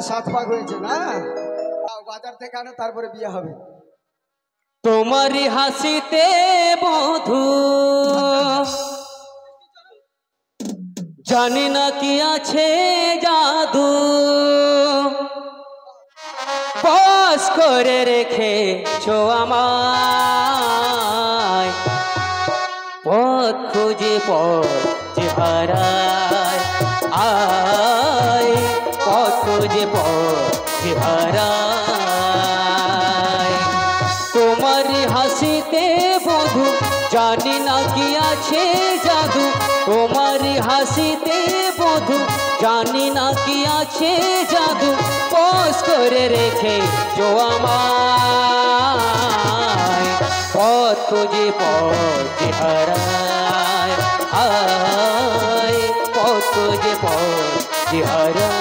সাত ভাগ হয়েছে না, বাজার থেকে আনো তারপরে বিয়ে হবে। তোমারি হাসিতে বধু জানি না কি আছে জাদু বস করে রেখেছো আমায় পথ খুঁজে পথ হারায় আয় পথ খুঁজে পথ হারায় তোমারি হাসিতে বধু জানি না কি আছে জাদু তোমারি হাসিতে বধু জানি না কি আছে জাদু বস করে রেখেছো আমায় পথ খুঁজে পথ হারায় আয় পথ খুঁজে পথ হারায়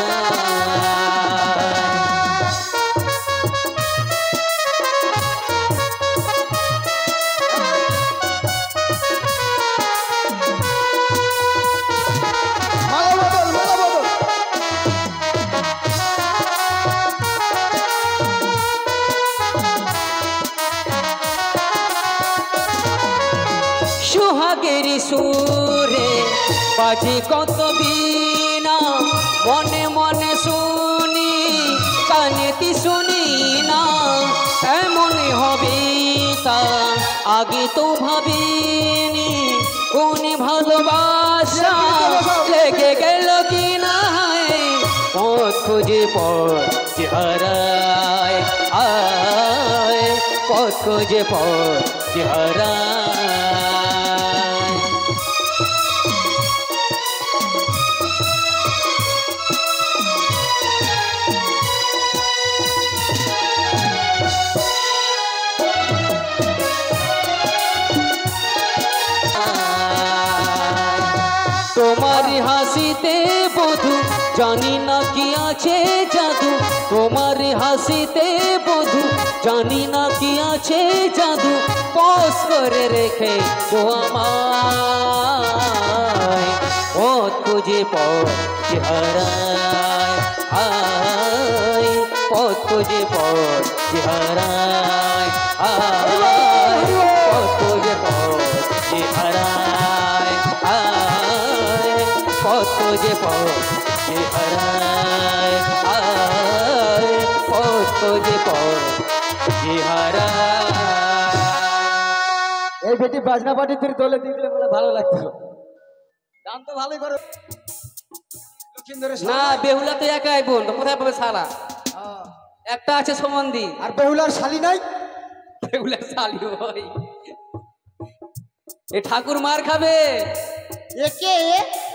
সোহাগেরি সুরে বাজে কত বীণা মনে মনে শুনি কানেতি শুনি না এমন হবে তা আগে তো ভাবিনি কোন ভালোবাসা লেগে গেল কি না পথ খুঁজে পথ হারায় আয় পথ খুঁজে পথ হারায় তোমারি হাসিতে বধু জানি না কি আছে জাদু তোমারি হাসিতে বধু জানি না কি আছে জাদু বস করে রেখেছো আমায় পথ খুঁজে পথ হারায় আয় পথ খুঁজে পথ হারায় আয় পথ খুঁজে পথ হারায় আয় পথ খুঁজে পথ হারায় আয় পথ খুঁজে পথ হারায়। এই বেটি বাজনা পাটি তুই দলে দিলে বলে ভালো লাগতো গান তো ভালোই করো না বেহুলা তো একাই বোন তো কোথায় পাবে শালা একটা আছে সমন্ধি আর বেহুলার শালি নাই বেহুলার শালি ভাই এ ঠাকুর মার খাবে একে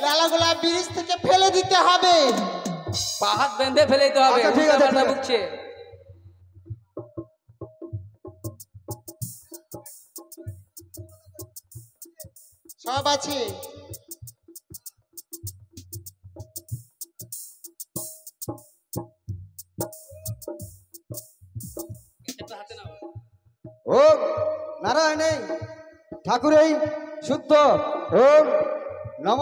লালাগোলা ব্রিজ থেকে ফেলে দিতে হবে পা হাত বেঁধে ফেলে দিতে হবে আচ্ছা, ঠিক আছে, ঠিক আছে। বুঝছে সব আছে ও নারায়ণ ঠাকুর এই শুদ্ধ ওম নম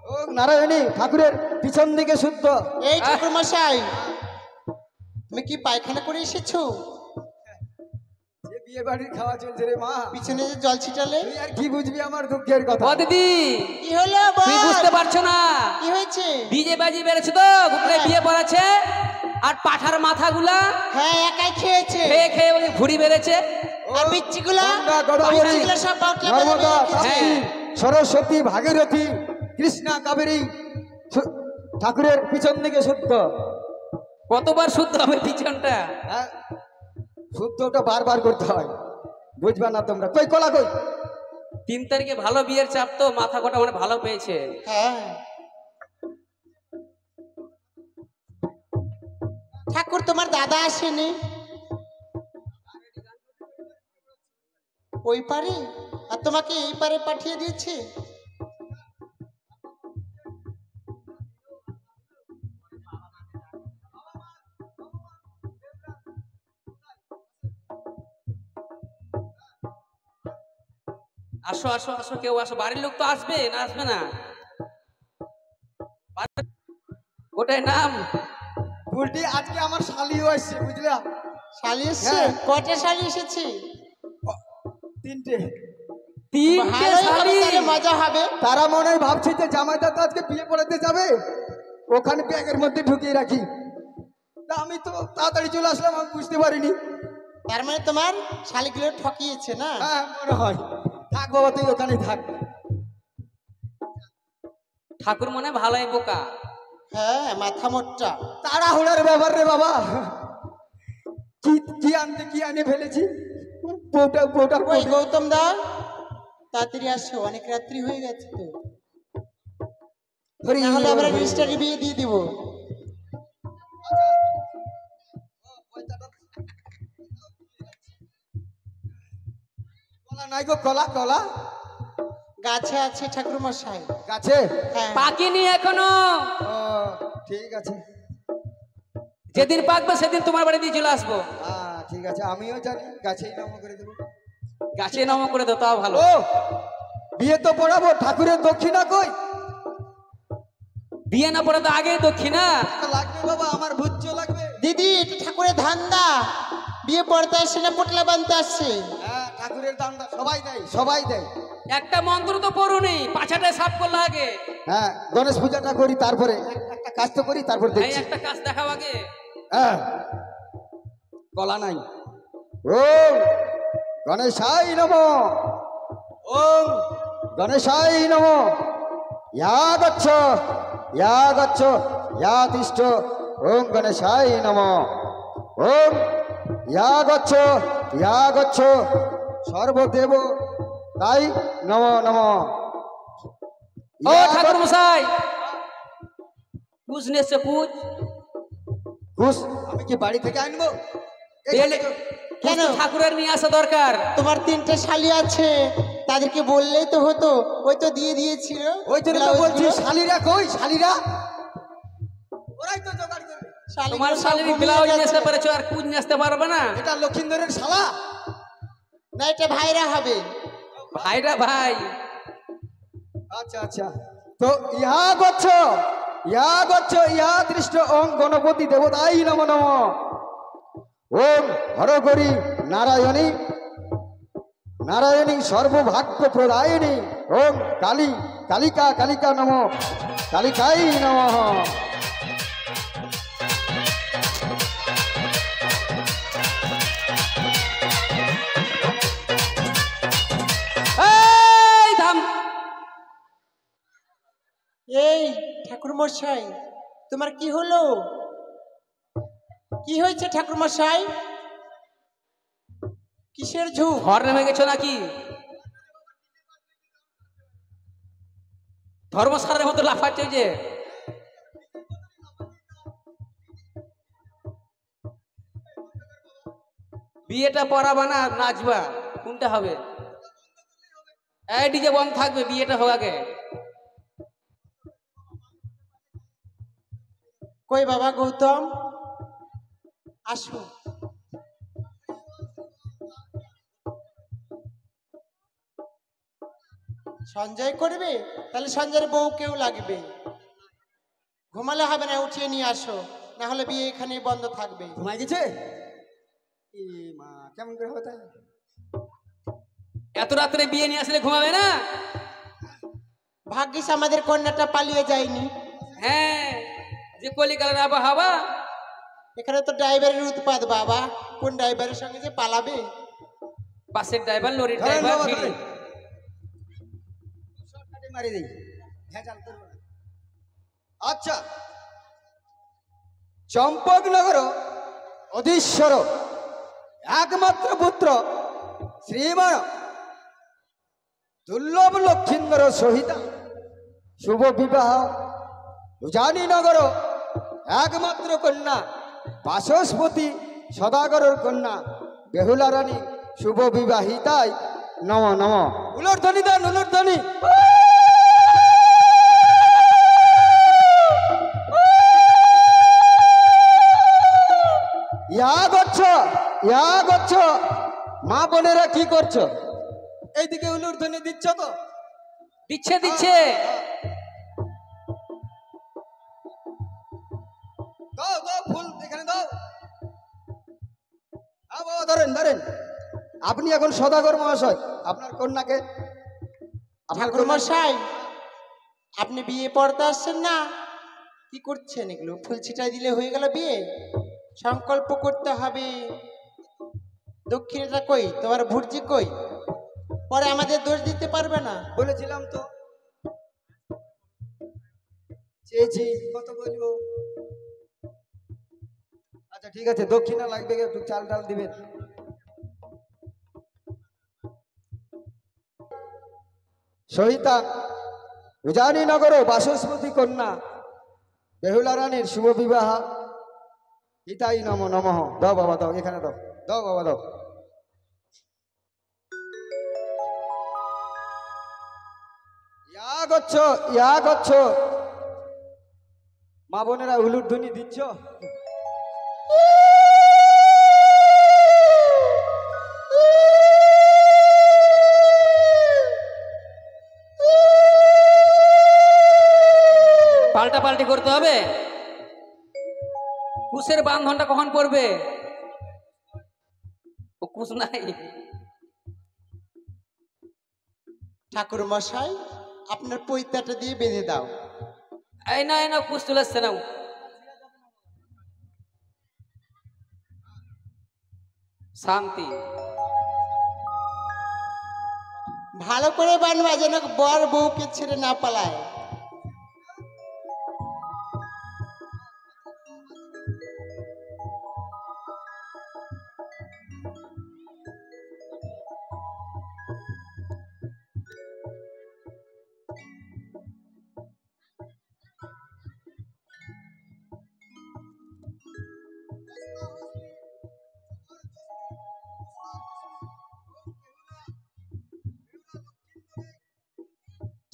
ওম নারায়ণী ঠাকুরের পিছন দিকে শুদ্ধ এই ঠাকুর মশাই তুমি কি পায়খানা করে এসেছো বিয়ে বাড়ির খাওয়া চলছে রে মা পিছনে যে জল ছিটালে তুই আর কি বুঝবি আমার দুঃখের কথা ও দিদি কি হলো তুই বুঝতে পারছো না কি হয়েছে ডিজে বাজি বেড়েছে তো উপরে বিয়ে পড়াচ্ছে আর পাঠার মাথাগুলা হ্যাঁ একাই খেয়েছে খেয়ে খেয়ে ওই ভুড়ি বেড়েছে আর বিচ্ছিগুলা গঙ্গা, গোদাবরী, বিচ্ছিগুলা সব বাউটলা নর্মদা হ্যাঁ। তাপ্তি সরস্বতী ভাগীরথী কৃষ্ণা কাবেরী ঠাকুরের পিছন দিকে শুদ্ধ কতবার শুদ্ধ হবে পিছনটা হ্যাঁ শুদ্ধটা বারবার করতে হয় বুঝবা না তোমরা কই কলা কই 3 তারিখে ভালো বিয়ের চাপ তো মাথা গোটা মানে ভালো পেয়েছে হ্যাঁ ঠাকুর তোমার দাদা আসেনি ওই পারে আর তোমাকে এই পারে পাঠিয়ে দিয়েছে আসো আসো আসো কেউ আসো বাড়ির লোক তো আসবে না আসবে না ওটাই নাম উল্টি আজকে আমার শালিও আসছে বুঝলা শালি এসছে হ্যাঁ। কটা শালি এসেছে তিনটে। তিনটে ভালোই হবে, শাড়ি। তাহলে মজা হবে। তারা মনে হয় ভাবছে যে জামাইটা তো আজকে বিয়ে পড়াতে যাবে, ওখানে ব্যাগের মধ্যে ঢুকিয়ে রাখি। তা আমি তো তাড়াতাড়ি চলে আসলাম, আমি বুঝতে পারিনি। তার মানে তোমার শালিগুলো ঠকিয়েছে না? হ্যাঁ মনে হয়। থাক বাবা, তুই ওখানেই থাক। ঠাকুর মনে ভালোই বোকা। হ্যাঁ, মাথা মোটা। তাড়াহুড়ার ব্যাপার রে বাবা, কি কি আনতে কি আনে ফেলেছি। বউটা বউটা ওই গৌতম দা, তাড়াতাড়ি আসো, অনেক রাত্রি হয়ে গেছে তো। তাহলে আমরা রেজিস্টারে বিয়ে দিয়ে দিব। কলা নাই গো, কলা কলা গাছে আছে ঠাকুর মশাই। গাছে? হ্যাঁ। পাকেনি এখনো। ও ঠিক আছে। যেদিন পাকবে সেদিন তোমার বাড়ি দিয়ে চলে আসবো। ঠিক আছে, আমিও জানি, গাছেই নাম করে দেবো। গাছে নম করে দাও, তাও ভালো। ও বিয়ে তো পড়াবো, ঠাকুরের দক্ষিণা কই? বিয়ে না পড়ে তো আগে দক্ষিণা লাগবে বাবা, আমার ভুজ্য লাগবে। দিদি, এটা ঠাকুরের ধান্দা। বিয়ে পড়তে আসছে না পোটলা বানতে আসছে? হ্যাঁ, ঠাকুরের দান্দা সবাই দেয়, সবাই দেয়। একটা মন্ত্র তো পড়ুনি, পাছাটা সাফ করলে আগে। হ্যাঁ, গণেশ পূজাটা করি, তারপরে একটা কাজ তো করি, তারপর এই দেখছি। একটা কাজ দেখাও আগে। হ্যাঁ, গলা নাই। ও গণেশাই নম, ওম গণেশাই নম। ইয়া গচ্ছ, ইয়া গচ্ছ, ইয়া তিষ্ঠ। ওম গণেশাই নম। ওম ইয়া গচ্ছ, ইয়া গচ্ছ, সর্বদেব তাই নম নম। ও ঠাকুর মশাই, পুজ নেছে পুজ। ঘুষ আমি কি বাড়ি থেকে আনবো? কেন ঠাকুরের নিয়ে আসা দরকার? তোমার তিনটে শালি আছে, তাদেরকে বললেই তো হতো, ওই তো দিয়ে দিয়েছিল। ওই জন্য তো বলছি, শালিরা কই? শালিরা ওরাই তো জোগাড় করবে। তোমার শালির ব্লাউজ নিয়ে আসতে পারেছো, আর পুজ নিয়ে আসতে পারবে না? এটা লক্ষিন্দরের শালা না, এটা ভাইরা হবে। ভাইরা ভাই। আচ্ছা আচ্ছা, তো ইহা গচ্ছ, ইহা গচ্ছ, ইহা দৃষ্ট। ওম গণপতি দেবতাই নম নম। ওম হরগরি নারায়ণী, নারায়ণী সর্বভাগ্য প্রদায়িনী। ওম কালী, কালিকা, কালিকা নম, কালিকাই নমঃ। এই থাম। এই ঠাকুর মশাই, তোমার কি হলো? কি হয়েছে ঠাকুর মশাই? কিসের ঝুঁক? ঘর নেমে গেছো নাকি? ধর্মশালার মতো লাফাচ্ছে যে। বিয়েটা পড়াবা না নাচবা, কোনটা হবে? এই ডিজে বন্ধ থাকবে, বিয়েটা হোক আগে। কই বাবা গৌতম, আসো। সঞ্জয় করবে? তাহলে সঞ্জয়ের বউ কেউ লাগবে। ঘুমালে হবে না, উঠিয়ে নিয়ে আসো, না হলে বিয়ে এখানে বন্ধ থাকবে। ঘুমাই গেছে? এ মা, কেমন করে হবে তাই? এত রাত্রে বিয়ে নিয়ে আসলে ঘুমাবে না? ভাগ্যিস আমাদের কন্যাটা পালিয়ে যায়নি। হ্যাঁ, যে কলিকালের আবহাওয়া। এখানে তো ড্রাইভারের উৎপাত বাবা, কোন ড্রাইভারের সঙ্গে যে পালাবে। বাসের ড্রাইভার, লরির ধরেন ড্রাইভার, বাবা, ফিরি। ধরেন। শর্টকাটে মারি দেই, ভেজাল করবো না। আচ্ছা, চম্পকনগর অধীশ্বর একমাত্র পুত্র শ্রীমান দুর্লভ লক্ষিন্দর সহিতা শুভ বিবাহ উজানীনগর একমাত্র কন্যা বাচস্পতি সদাগরের কন্যা বেহুলা রানী শুভ বিবাহিতায় নম নম। উলর্ধ্বনি দেন, উলর্ধ্বনি। ইয়া করছ, ইয়া করছ। মা বোনেরা কি করছো? এইদিকে উলুর্ধ্বনি দিচ্ছ তো? দিচ্ছে দিচ্ছে। দাও দাও, ফুল এখানে দাও। বাবা ধরেন, ধরেন। আপনি এখন সদাগর মহাশয়, আপনার কন্যাকে ঠাকুর মশাই, আপনি বিয়ে পড়তে আসছেন না? কি করছেন এগুলো? ফুল ছিটাই দিলে হয়ে গেল বিয়ে? সংকল্প করতে হবে। দক্ষিণেটা কই? তোমার ভুর্জি কই? পরে আমাদের দোষ দিতে পারবে না। বলেছিলাম তো, চেয়েছি কত বলবো। আচ্ছা ঠিক আছে, দক্ষিণা লাগবে, একটু চাল ডাল দিবেন। সহিতা উজানি নগর বাসস্পতি কন্যা বেহুলা রানীর শুভ বিবাহ হিতাই নম নমঃ। দাও বাবা দাও, এখানে দাও, দাও বাবা দাও। ইয়া গচ্ছ মা বোনেরা উলুর ধ্বনি দিচ্ছ। পাল্টা পাল্টি করতে হবে। কুশের বাঁধনটা কখন পড়বে? ও কুশ নাই। ঠাকুর মশাই, আপনার পৈতাটা দিয়ে বেঁধে দাও। এই না এই না, কুশ চলে এসছে নাও। শান্তি। ভালো করে বানবা যেন বর বউকে ছেড়ে না পালায়।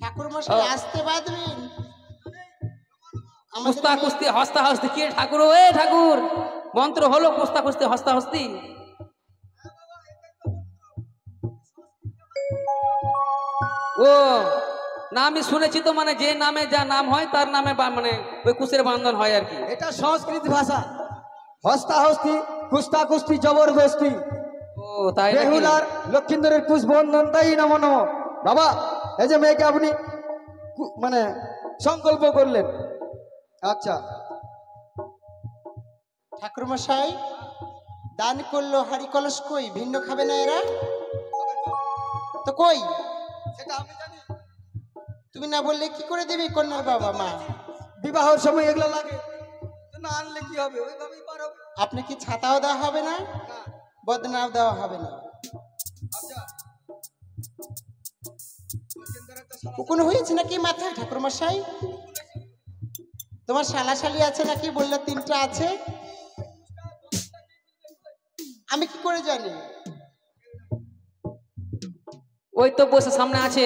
ঠাকুর মশাই আসতে বাঁধবেন। কুস্তা কুস্তি হস্তা হস্তি কি ঠাকুর? এ ঠাকুর, মন্ত্র হলো কুস্তা কুস্তি হস্তা হস্তি? ও না, আমি শুনেছি তো, মানে যে নামে যা নাম হয় তার নামে মানে ওই কুশের বান্ধন হয় আর কি। এটা সংস্কৃত ভাষা। হস্তা হস্তি, কুস্তা কুস্তি, জবরদস্তি। ও তাই নাকি? বেহুলার লক্ষিন্দরের কুশ বন্ধন তাই নম নম। বাবা, এই যে মেয়েকে আপনি মানে সংকল্প করলেন। আচ্ছা ঠাকুর মশাই, দান করলো হাড়ি কলস কই? ভিন্ন খাবে না এরা তো? কই সেটা আমি জানি। তুমি না বললে কি করে দেবে কন্যার বাবা মা? বিবাহের সময় এগুলো লাগে, তো না আনলে কি হবে? ওইভাবেই পার হবে। আপনি কি ছাতাও দেওয়া হবে না? না। বদনাও দেওয়া হবে না? আচ্ছা, উকুন হয়েছে নাকি মাথায় ঠাকুর মশাই? তোমার শালাশালি আছে নাকি? বললে 3টা আছে। আমি কি করে জানি? ওই তো বসে সামনে আছে।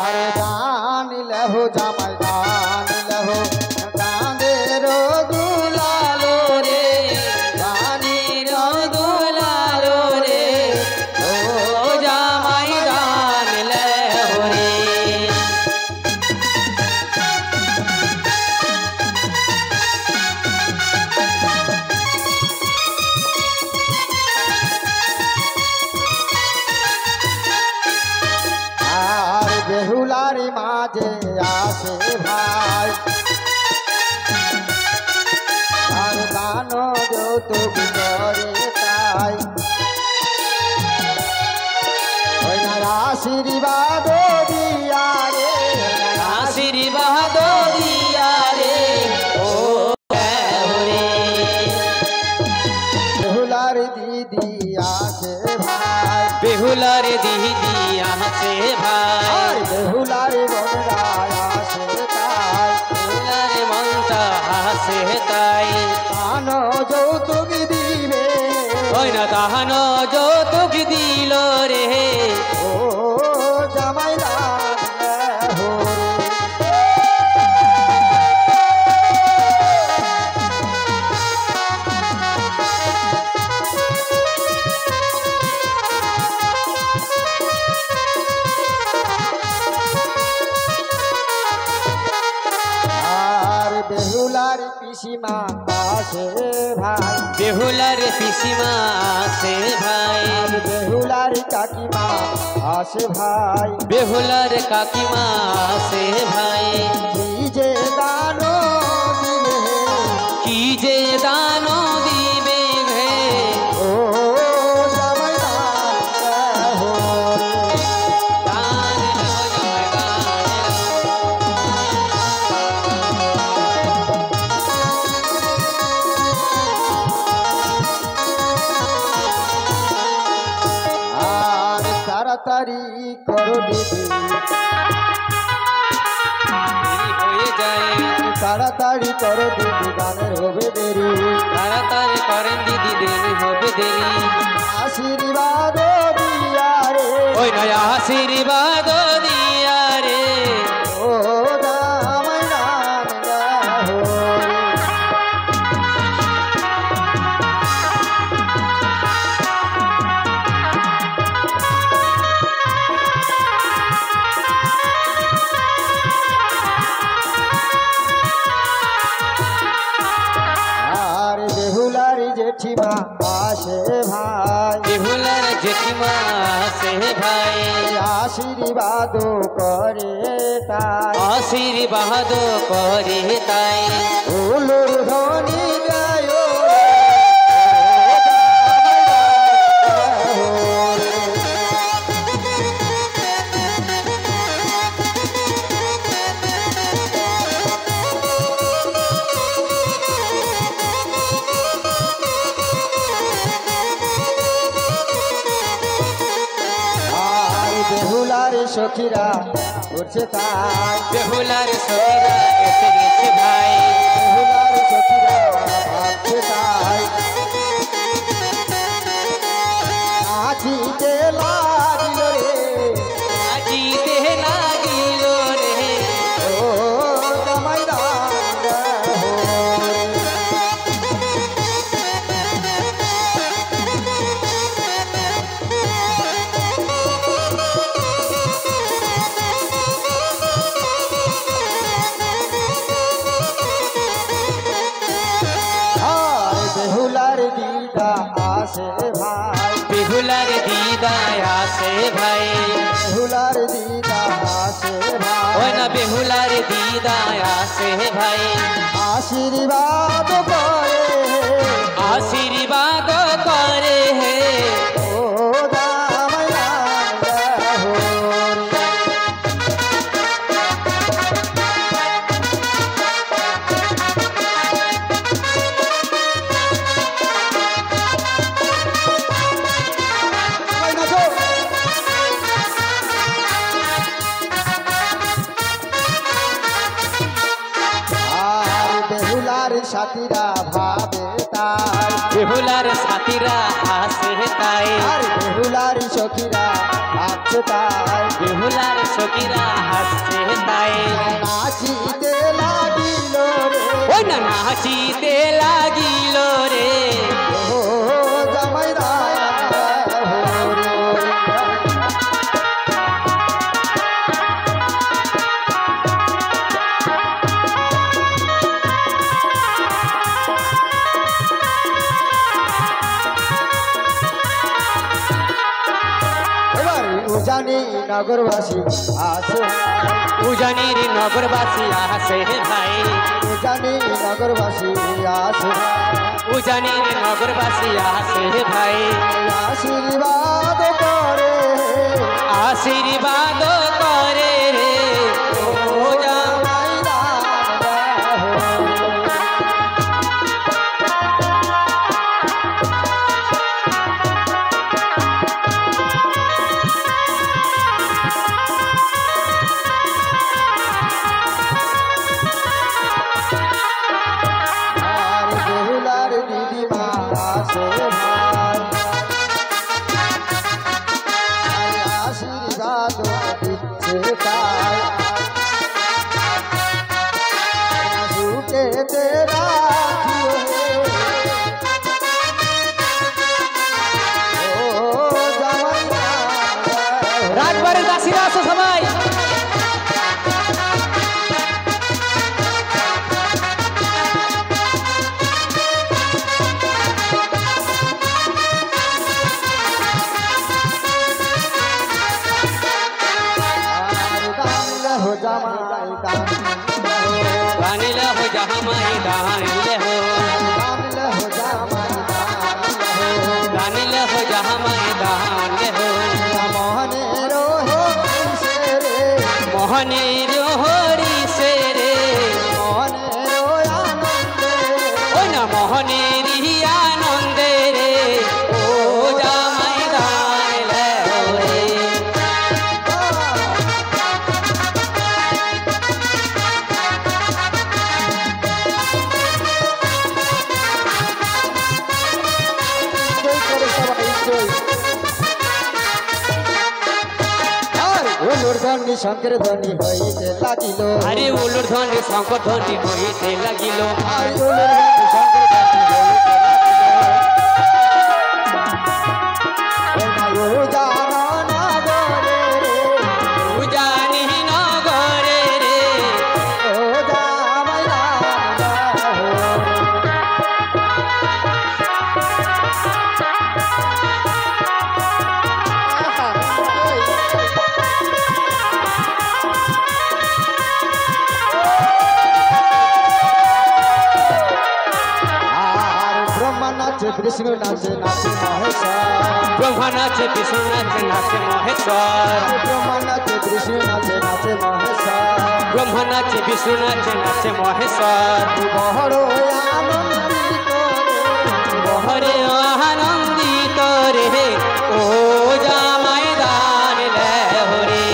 আরে দান লহো জামাই, দান লহো দাঁদের দুলালো রে, দানের দুলালো রে, ও জামাই দান লেহো রে। আর বেহুলারি মাঝে আসে ভাই, আর দান যৌতুক করে তাই, ওই না আশীর্বাদ দিয়া রে, আশীর্বাদ দিয়া রে, ও লেহো রে। বেহুলার দিদি আছে ভাই, বেহুলার দিদি আছে ভাই, আর বেহুলার বনরা আছে তাই, বেহুলার মনটা হাসে তাই। দান যৌতুক দিবে, ওই না দাহান যৌতুক দিল রে, ও জামাই দান লেহো পিসিমা আসে ভাই, বেহুলার পিসিমা আসে ভাই, আর বেহুলার কাকিমা আসে ভাই, বেহুলার কাকিমা আসে ভাই। কি যে দান দিবে, কি যে দান দিবে ভে, ও জামাই দান দেহো রে। দান দেহ জামাই দান দেহ। আর তাড়াতাড়ি করো দিদি, দেরি হয়ে যায়, তাড়াতাড়ি করো দিদি, গানের হবে দেরি। তাড়াতাড়ি করেন দিদি, দেরি হবে দেরি। আশীর্বাদ দিয়া রে, ওই নয় আশীর্বাদ দিয়া রে, ও জামাই দান দেহো রে। আর বেহুলার জেঠিমা আসে ভাই, বেহুলার জেঠিমা আসে ভাই, আশীর্বাদ করে তাই, আশীর্বাদ করে তাই। উলুর ধ্বনি গায় রে, ও জামাই দান দেহো রে। আর বেহুলার সখীরা করছে তাই, বেহুলার সখীরা এসে গেছে ভাই, বেহুলার সখীরা ভাবছে তাই, নাচিতে লাগিল রে, আজিতে লাগিল রে, ও জামাই দান দেহো রে। আর বেহুলার দিদা আসে ভাই, বেহুলার দিদায় আসে ভাই, বেহুলার দিদা আসে ওই ভাই, না বেহুলার দিদায় আসে ভাই, আশীর্বাদ করে আশীর্বাদ করে হে, ও জামাই দান দেহো রে। সবাই নাচো। আর বেহুলার সাথীরা ভাবে তাই, বেহুলার সাথীরা আসে তাই, আর বেহুলার সখীরা ভাবছে তাই, বেহুলার সখীরা হাসছে তাই। নাচিতে লাগিল রে, ওই না নাচিতে লাগিল রে, ও জামাই দান দেহো রে। এবার উজানি নগরবাসী আসে ভাই, উজানির নগরবাসী আসে ভাই, উজানি নগরবাসী আসে ভাই, উজানির নগরবাসী আসে ভাই, আশীর্বাদ করে আশীর্বাদ করে রে, ও জামাই। জামাই দান দেহো রে। আর বেহুলার দিদিমা আসে ভাই, আর আশীর্বাদ দিচ্ছে তাই, दान दानी ले हो जहाँ माई दान ले हो दानी ले हो जहाँ माई दान ले हो मोहने रोहरी से रे ओ ना मोहने री आनंदे रे ओ जामाई दान ले हो रे ধ্বনি শঙ্কর ধ্বনি হইতে লাগিল আরে উলুর ধ্বনি শঙ্কর ধ্বনি হইতে লাগিল আর উলুর ধ্বনি শঙ্কর ধ্বনি হইতে লাগিল ও জানা না গরে রে ও জানি নগরে রে ও জামাই নাচে বিষ্ণু নাচে নাচে মহেশ্বর ব্রহ্মা নাচে বিষ্ণু নাচে নাচে মহেশ্বর ব্রহ্মা নাচে বিষ্ণু নাচে নাচে মহেশ্বর ব্রহ্মা নাচে বিষ্ণু নাচে নাচে মহেশ্বর বড় আনন্দিত বহরে আনন্দিত রে ও জামাই দান লে হো রে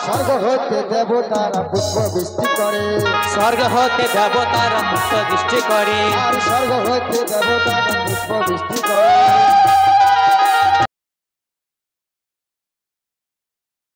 স্বর্গ হতে দেবতারা পুষ্প বৃষ্টি করে স্বর্গ হতে দেবতারা পুষ্প দৃষ্টি করে আর স্বর্গ হতে দেবতারা পুষ্প বৃষ্টি করে